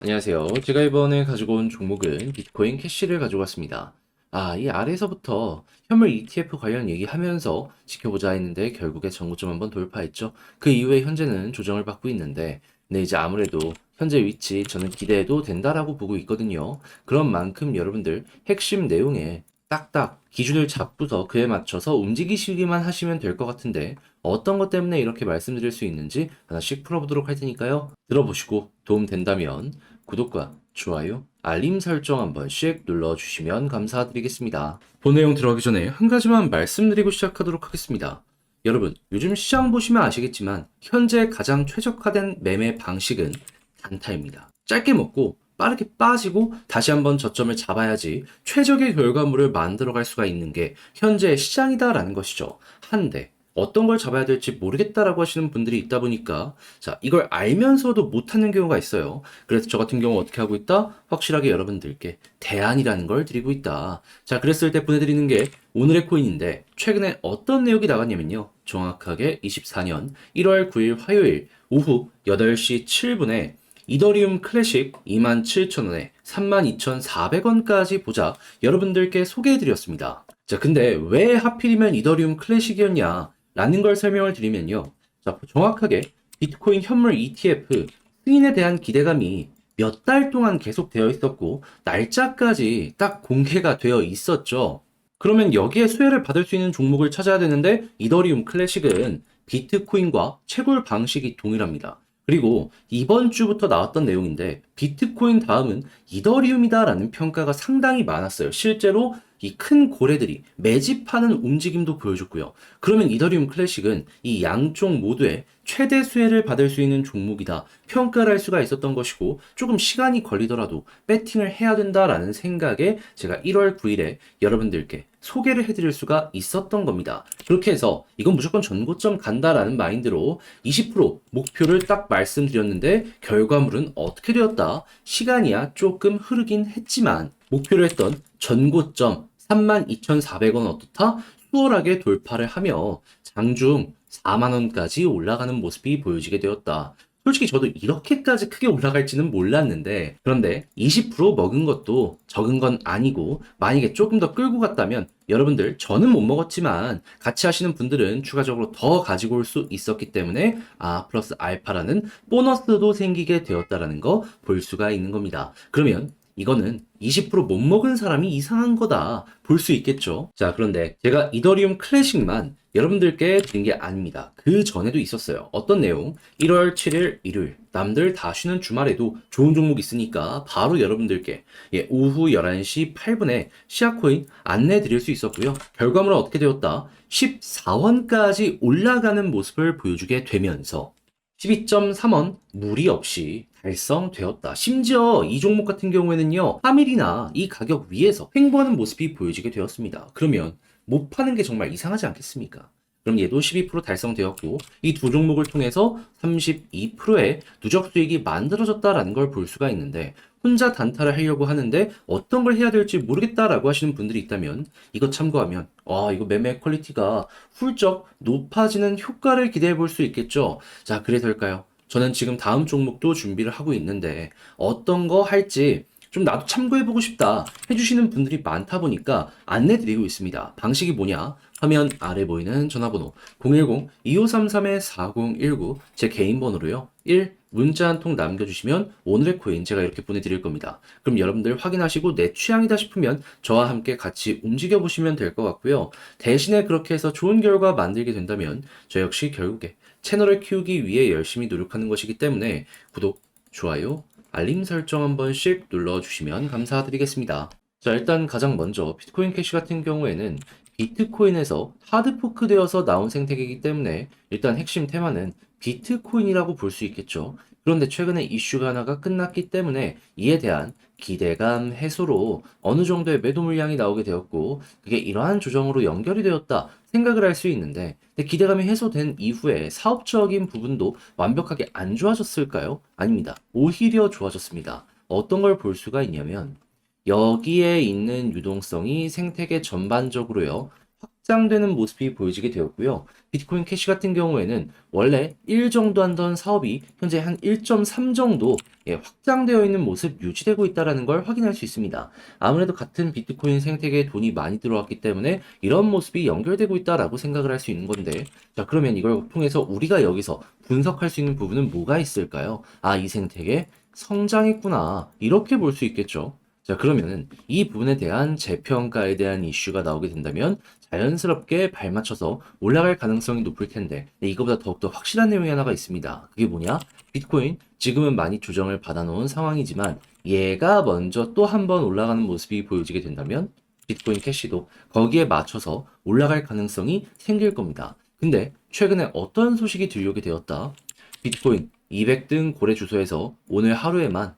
안녕하세요. 제가 이번에 가지고 온 종목은 비트코인 캐시를 가지고 왔습니다. 이 아래에서부터 현물 ETF 관련 얘기하면서 지켜보자 했는데 결국에 전고점 한번 돌파했죠. 그 이후에 현재는 조정을 받고 있는데, 근데 이제 아무래도 현재 위치 저는 기대해도 된다라고 보고 있거든요. 그런 만큼 여러분들 핵심 내용에 딱딱 기준을 잡고서 그에 맞춰서 움직이시기만 하시면 될 것 같은데, 어떤 것 때문에 이렇게 말씀드릴 수 있는지 하나씩 풀어보도록 할 테니까요. 들어보시고 도움 된다면 구독과 좋아요, 알림 설정 한 번씩 눌러주시면 감사드리겠습니다. 본 내용 들어가기 전에 한 가지만 말씀드리고 시작하도록 하겠습니다. 여러분, 요즘 시장 보시면 아시겠지만 현재 가장 최적화된 매매 방식은 단타입니다. 짧게 먹고 빠르게 빠지고 다시 한번 저점을 잡아야지 최적의 결과물을 만들어갈 수가 있는 게 현재 시장이다라는 것이죠. 한데 어떤 걸 잡아야 될지 모르겠다라고 하시는 분들이 있다 보니까 이걸 알면서도 못하는 경우가 있어요. 그래서 저 같은 경우 어떻게 하고 있다? 확실하게 여러분들께 대안이라는 걸 드리고 있다. 그랬을 때 보내드리는 게 오늘의 코인인데 최근에 어떤 내용이 나갔냐면요. 정확하게 24년 1월 9일 화요일 오후 8시 7분에 이더리움 클래식 27,000원에 32,400원까지 보자 여러분들께 소개해드렸습니다. 근데 왜 하필이면 이더리움 클래식이었냐? 라는 걸 설명을 드리면요. 정확하게 비트코인 현물 ETF 승인에 대한 기대감이 몇 달 동안 계속되어 있었고, 날짜까지 딱 공개가 되어 있었죠. 그러면 여기에 수혜를 받을 수 있는 종목을 찾아야 되는데, 이더리움 클래식은 비트코인과 채굴 방식이 동일합니다. 그리고 이번 주부터 나왔던 내용인데, 비트코인 다음은 이더리움이다라는 평가가 상당히 많았어요. 실제로 이 큰 고래들이 매집하는 움직임도 보여줬고요. 그러면 이더리움 클래식은 이 양쪽 모두에 최대 수혜를 받을 수 있는 종목이다 평가를 할 수가 있었던 것이고, 조금 시간이 걸리더라도 배팅을 해야 된다라는 생각에 제가 1월 9일에 여러분들께 소개를 해드릴 수가 있었던 겁니다. 그렇게 해서 이건 무조건 전고점 간다라는 마인드로 20% 목표를 딱 말씀드렸는데, 결과물은 어떻게 되었다? 시간이야 조금 흐르긴 했지만 목표로 했던 전고점 32,400원 어떻다? 수월하게 돌파를 하며 장중 4만원까지 올라가는 모습이 보여지게 되었다. 솔직히 저도 이렇게까지 크게 올라갈지는 몰랐는데, 그런데 20% 먹은 것도 적은 건 아니고, 만약에 조금 더 끌고 갔다면 여러분들, 저는 못 먹었지만 같이 하시는 분들은 추가적으로 더 가지고 올 수 있었기 때문에 플러스 알파라는 보너스도 생기게 되었다라는 거 볼 수가 있는 겁니다. 그러면 이거는 20%못 먹은 사람이 이상한 거다 볼 수 있겠죠. 그런데 제가 이더리움 클래식만 여러분들께 드린 게 아닙니다. 그 전에도 있었어요. 어떤 내용? 1월 7일 일요일 남들 다 쉬는 주말에도 좋은 종목 있으니까 바로 여러분들께 오후 11시 8분에 시아코인 안내 드릴 수 있었고요. 결과물은 어떻게 되었다? 14원까지 올라가는 모습을 보여주게 되면서 12.3원 무리 없이 달성되었다. 심지어 이 종목 같은 경우에는요, 3일이나 이 가격 위에서 횡보하는 모습이 보여지게 되었습니다. 그러면 못 파는 게 정말 이상하지 않겠습니까? 그럼 얘도 12% 달성되었고, 이 두 종목을 통해서 32%의 누적 수익이 만들어졌다라는 걸 볼 수가 있는데, 혼자 단타를 하려고 하는데 어떤 걸 해야 될지 모르겠다라고 하시는 분들이 있다면 이거 참고하면 이거 매매 퀄리티가 훌쩍 높아지는 효과를 기대해 볼 수 있겠죠. 그래서일까요? 저는 지금 다음 종목도 준비를 하고 있는데 어떤 거 할지 좀 나도 참고해보고 싶다 해주시는 분들이 많다 보니까 안내드리고 있습니다. 방식이 뭐냐? 화면 아래 보이는 전화번호 010-2533-4019 제 개인 번호로요. 1. 문자 한 통 남겨주시면 오늘의 코인 제가 이렇게 보내드릴 겁니다. 그럼 여러분들 확인하시고 내 취향이다 싶으면 저와 함께 같이 움직여보시면 될 것 같고요. 대신에 그렇게 해서 좋은 결과 만들게 된다면 저 역시 결국에 채널을 키우기 위해 열심히 노력하는 것이기 때문에 구독, 좋아요, 알림 설정 한 번씩 눌러주시면 감사드리겠습니다. 일단 가장 먼저 비트코인 캐시 같은 경우에는 비트코인에서 하드포크 되어서 나온 생태계이기 때문에 일단 핵심 테마는 비트코인이라고 볼 수 있겠죠. 그런데 최근에 이슈가 하나가 끝났기 때문에 이에 대한 기대감 해소로 어느 정도의 매도 물량이 나오게 되었고, 그게 이러한 조정으로 연결이 되었다 생각을 할 수 있는데, 근데 기대감이 해소된 이후에 사업적인 부분도 완벽하게 안 좋아졌을까요? 아닙니다. 오히려 좋아졌습니다. 어떤 걸 볼 수가 있냐면 여기에 있는 유동성이 생태계 전반적으로요, 확장되는 모습이 보여지게 되었고요. 비트코인 캐시 같은 경우에는 원래 1 정도 하던 사업이 현재 한 1.3 정도 확장되어 있는 모습 유지되고 있다는 걸 확인할 수 있습니다. 아무래도 같은 비트코인 생태계에 돈이 많이 들어왔기 때문에 이런 모습이 연결되고 있다라고 생각을 할 수 있는 건데, 자, 그러면 이걸 통해서 우리가 여기서 분석할 수 있는 부분은 뭐가 있을까요? 아, 이 생태계 성장했구나. 이렇게 볼 수 있겠죠. 자, 그러면은 이 부분에 대한 재평가에 대한 이슈가 나오게 된다면 자연스럽게 발맞춰서 올라갈 가능성이 높을 텐데, 이거보다 더욱더 확실한 내용이 하나가 있습니다. 그게 뭐냐? 비트코인 지금은 많이 조정을 받아놓은 상황이지만 얘가 먼저 또 한 번 올라가는 모습이 보여지게 된다면 비트코인 캐시도 거기에 맞춰서 올라갈 가능성이 생길 겁니다. 근데 최근에 어떤 소식이 들려오게 되었다? 비트코인 200등 고래 주소에서 오늘 하루에만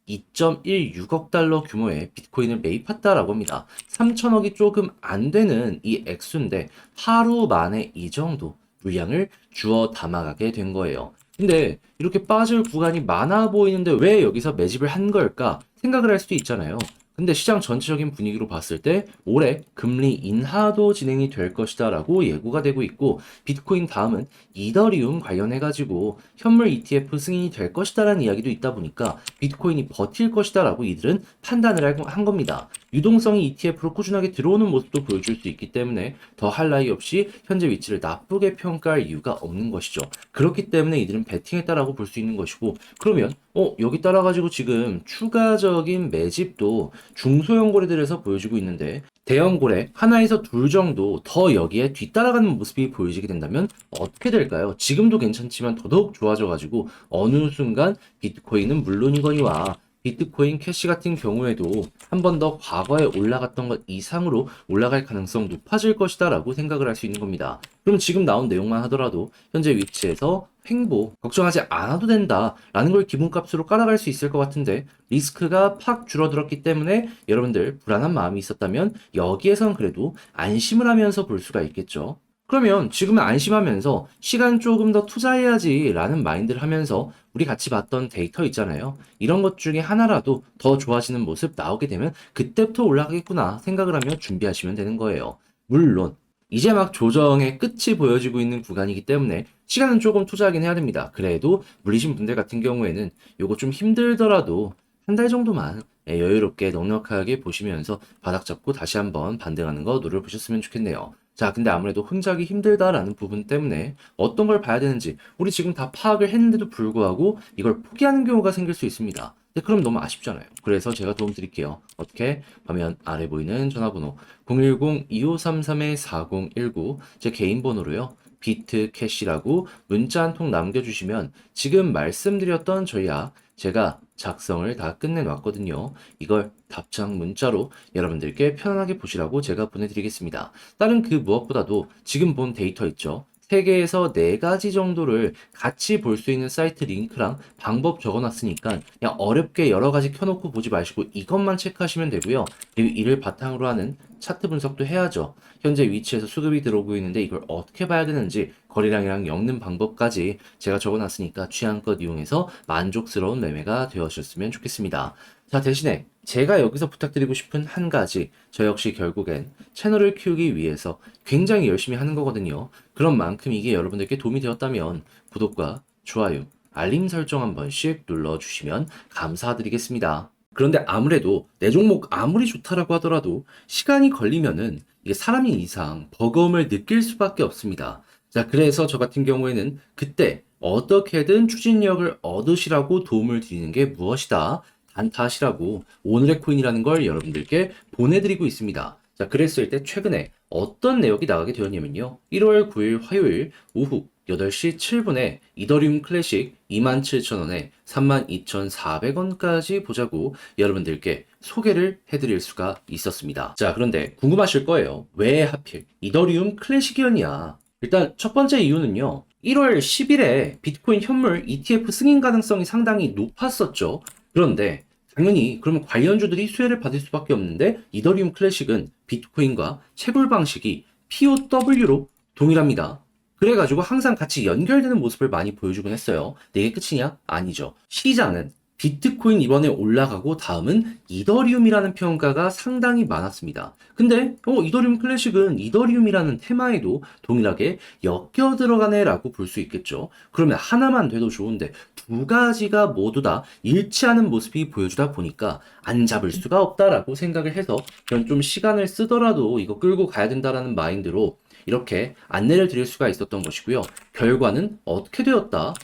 2.16억 달러 규모의 비트코인을 매입했다라고 합니다. 3천억이 조금 안 되는 이 액수인데 하루 만에 이 정도 물량을 주워 담아가게 된 거예요. 근데 이렇게 빠질 구간이 많아 보이는데 왜 여기서 매집을 한 걸까 생각을 할 수도 있잖아요. 근데 시장 전체적인 분위기로 봤을 때 올해 금리 인하도 진행이 될 것이다라고 예고가 되고 있고, 비트코인 다음은 이더리움 관련해가지고 현물 ETF 승인이 될 것이다라는 이야기도 있다 보니까 비트코인이 버틸 것이다라고 이들은 판단을 한 겁니다. 유동성이 ETF로 꾸준하게 들어오는 모습도 보여줄 수 있기 때문에 더 할 나위 없이 현재 위치를 나쁘게 평가할 이유가 없는 것이죠. 그렇기 때문에 이들은 베팅했다라고 볼 수 있는 것이고, 그러면 여기 따라가지고 지금 추가적인 매집도 중소형 거래들에서 보여지고 있는데, 대형 거래 하나에서 둘 정도 더 여기에 뒤따라가는 모습이 보여지게 된다면 어떻게 될까요? 지금도 괜찮지만 더더욱 좋아져가지고 어느 순간 비트코인은 물론이거니와 비트코인 캐시 같은 경우에도 한 번 더 과거에 올라갔던 것 이상으로 올라갈 가능성 높아질 것이다라고 생각을 할 수 있는 겁니다. 그럼 지금 나온 내용만 하더라도 현재 위치에서 횡보 걱정하지 않아도 된다라는 걸 기본값으로 깔아갈 수 있을 것 같은데, 리스크가 팍 줄어들었기 때문에 여러분들 불안한 마음이 있었다면 여기에선 그래도 안심을 하면서 볼 수가 있겠죠. 그러면 지금은 안심하면서 시간 조금 더 투자해야지 라는 마인드를 하면서 우리 같이 봤던 데이터 있잖아요. 이런 것 중에 하나라도 더 좋아지는 모습 나오게 되면 그때부터 올라가겠구나 생각을 하며 준비하시면 되는 거예요. 물론 이제 막 조정의 끝이 보여지고 있는 구간이기 때문에 시간은 조금 투자하긴 해야 됩니다. 그래도 물리신 분들 같은 경우에는 요거 좀 힘들더라도 한 달 정도만 여유롭게 넉넉하게 보시면서 바닥 잡고 다시 한번 반등하는 거 노려보셨으면 좋겠네요. 자, 근데 아무래도 혼자 하기 힘들다라는 부분 때문에 어떤 걸 봐야 되는지 우리 지금 다 파악을 했는데도 불구하고 이걸 포기하는 경우가 생길 수 있습니다. 근데 그럼 너무 아쉽잖아요. 그래서 제가 도움 드릴게요. 어떻게? 화면 아래 보이는 전화번호 010-2533-4019 제 개인 번호로요. 비트캐시라고 문자 한 통 남겨주시면 지금 말씀드렸던 저희야 제가 작성을 다 끝내놨거든요. 이걸 답장 문자로 여러분들께 편안하게 보시라고 제가 보내드리겠습니다. 다른 그 무엇보다도 지금 본 데이터 있죠? 3개에서 4가지 정도를 같이 볼 수 있는 사이트 링크랑 방법 적어놨으니까 그냥 어렵게 여러 가지 켜놓고 보지 마시고 이것만 체크하시면 되고요. 그리고 이를 바탕으로 하는 차트 분석도 해야죠. 현재 위치에서 수급이 들어오고 있는데 이걸 어떻게 봐야 되는지 거래량이랑 엮는 방법까지 제가 적어놨으니까 취향껏 이용해서 만족스러운 매매가 되어주셨으면 좋겠습니다. 자, 대신에 제가 여기서 부탁드리고 싶은 한 가지, 저 역시 결국엔 채널을 키우기 위해서 굉장히 열심히 하는 거거든요. 그런 만큼 이게 여러분들께 도움이 되었다면 구독과 좋아요, 알림 설정 한 번씩 눌러주시면 감사드리겠습니다. 그런데 아무래도 내 종목 아무리 좋다라고 하더라도 시간이 걸리면은 이게 사람인 이상 버거움을 느낄 수밖에 없습니다. 자, 그래서 저 같은 경우에는 그때 어떻게든 추진력을 얻으시라고 도움을 드리는 게 무엇이다. 단타하시라고 오늘의 코인이라는 걸 여러분들께 보내드리고 있습니다. 자, 그랬을 때 최근에 어떤 내역이 나가게 되었냐면요. 1월 9일 화요일 오후 8시 7분에 이더리움 클래식 27,000원에 32,400원까지 보자고 여러분들께 소개를 해드릴 수가 있었습니다. 자, 그런데 궁금하실 거예요. 왜 하필 이더리움 클래식이었냐? 일단 첫 번째 이유는요. 1월 10일에 비트코인 현물 ETF 승인 가능성이 상당히 높았었죠. 그런데 당연히 그러면 관련주들이 수혜를 받을 수밖에 없는데 이더리움 클래식은 비트코인과 채굴 방식이 POW로 동일합니다. 그래가지고 항상 같이 연결되는 모습을 많이 보여주곤 했어요. 근데 이게 끝이냐? 아니죠. 시장은 비트코인 이번에 올라가고 다음은 이더리움이라는 평가가 상당히 많았습니다. 근데 이더리움 클래식은 이더리움이라는 테마에도 동일하게 엮여 들어가네라고 볼 수 있겠죠. 그러면 하나만 돼도 좋은데 두 가지가 모두 다 일치하는 모습이 보여주다 보니까 안 잡을 수가 없다라고 생각을 해서 그냥 좀 시간을 쓰더라도 이거 끌고 가야 된다라는 마인드로 이렇게 안내를 드릴 수가 있었던 것이고요. 결과는 어떻게 되었다?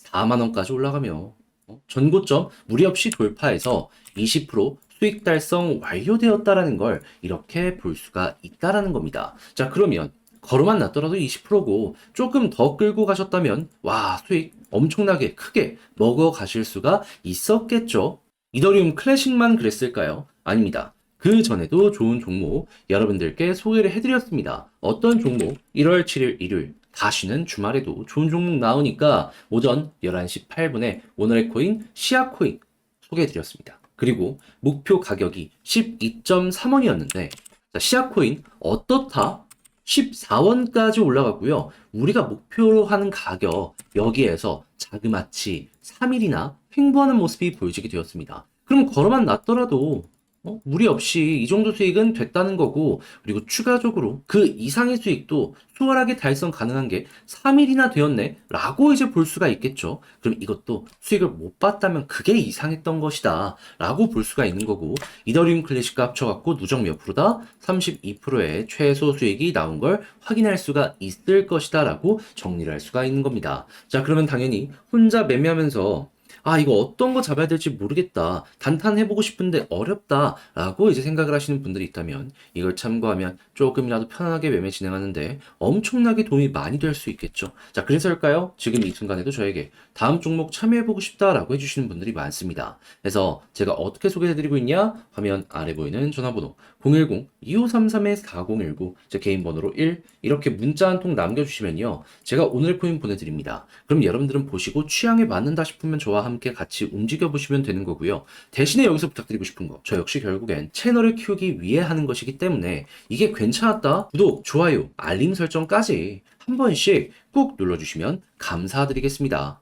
4만 원까지 올라가며 전고점 무리 없이 돌파해서 20% 수익 달성 완료되었다라는 걸 이렇게 볼 수가 있다라는 겁니다. 자, 그러면 걸어만 놨더라도 20%고 조금 더 끌고 가셨다면 와, 수익 엄청나게 크게 먹어 가실 수가 있었겠죠. 이더리움 클래식만 그랬을까요? 아닙니다. 그 전에도 좋은 종목 여러분들께 소개를 해드렸습니다. 어떤 종목? 1월 7일 일요일 다시는 주말에도 좋은 종목 나오니까 오전 11시 8분에 오늘의 코인 시아코인 소개해드렸습니다. 그리고 목표 가격이 12.3원이었는데 시아코인 어떻다? 14원까지 올라가고요. 우리가 목표로 하는 가격 여기에서 자그마치 3일이나 횡보하는 모습이 보여지게 되었습니다. 그럼 걸어만 놨더라도 무리 없이 이 정도 수익은 됐다는 거고, 그리고 추가적으로 그 이상의 수익도 수월하게 달성 가능한 게 3일이나 되었네 라고 이제 볼 수가 있겠죠. 그럼 이것도 수익을 못 봤다면 그게 이상했던 것이다 라고 볼 수가 있는 거고, 이더리움 클래식과 합쳐갖고 누적 몇 프로다? 32%의 최소 수익이 나온 걸 확인할 수가 있을 것이다 라고 정리를 할 수가 있는 겁니다. 자, 그러면 당연히 혼자 매매하면서 이거 어떤 거 잡아야 될지 모르겠다. 단탄해보고 싶은데 어렵다. 라고 이제 생각을 하시는 분들이 있다면 이걸 참고하면 조금이라도 편안하게 매매 진행하는데 엄청나게 도움이 많이 될 수 있겠죠. 자, 그래서일까요? 지금 이 순간에도 저에게 다음 종목 참여해보고 싶다라고 해주시는 분들이 많습니다. 그래서 제가 어떻게 소개해드리고 있냐? 화면 아래 보이는 전화번호 010-2533-4019 제 개인 번호로 1 이렇게 문자 한 통 남겨주시면요. 제가 오늘 코인 보내드립니다. 그럼 여러분들은 보시고 취향에 맞는다 싶으면 저와 함께 같이 움직여보시면 되는 거고요. 대신에 여기서 부탁드리고 싶은 거, 저 역시 결국엔 채널을 키우기 위해 하는 것이기 때문에 이게 괜찮았다? 구독, 좋아요, 알림 설정까지 한 번씩 꼭 눌러주시면 감사드리겠습니다.